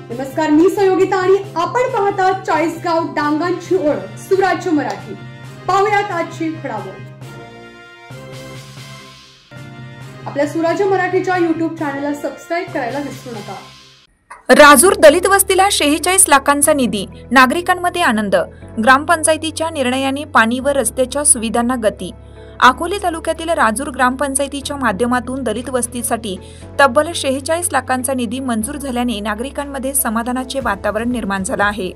नमस्कार, मी संयोगिता आणि आपण पाहता चाळीसगाव डांगांची ओळख सुराज्य मराठी। पाहुयात आजची घडामोड। आपल्या सुराज्य मराठीच्या YouTube चॅनलला सबस्क्राइब करायला विसरू नका। राजूर दलित वस्तीला 46 लाखांचा निधी, नागरिकांमध्ये आनंद। ग्रामपंचायतीच्या निर्णयाने पाणी व रस्त्याच्या सुविधांना गती। अकोले तालुक्यातील राजूर ग्रामपंचायतीच्या माध्यमातून दलित वस्तीसाठी तब्बल 46 लाखांचा निधी मंजूर झाल्याने नागरिकांमध्ये समाधानाचे वातावरण निर्माण झाले आहे।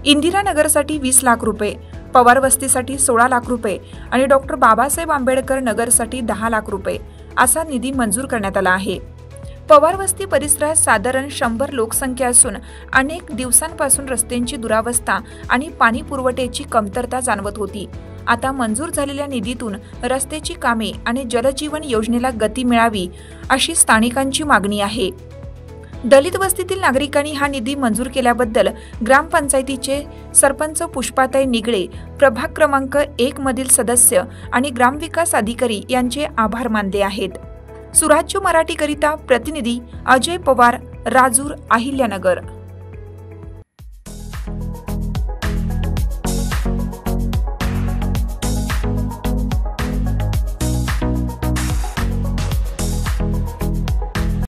इंदिरा नगरसाठी 20 लाख रुपये, पवार वस्तीसाठी 16 लाख रुपये आणि डॉक्टर बाबासाहेब आंबेडकर नगरसाठी 10 लाख रुपये असा निधी मंजूर करण्यात आला आहे। पवार वस्ती परिसरात साधारण 100 लोकसंख्या असून अनेक दिवसांपासून रस्त्यांची दुरावस्था आणि पाणी पुरवठ्याची कमतरता जाणवत होती। आता मंजूर झालेल्या निधीतून रस्त्याची कामे आणि जलजीवन योजनेला गती मिळावी अशी स्थानिकांची मागणी आहे। दलित वस्तीतील नागरिकांनी हा निधी मंजूर केल्याबद्दल ग्रामपंचायतीचे सरपंच पुष्पाताई निगळे, प्रभाग क्रमांक 1 मधील सदस्य आणि ग्रामविकास अधिकारी यांचे आभार मानले आहेत। सुराज्य मराठीकरिता प्रतिनिधी अजय पवार, राजूर, अहिल्यानगर।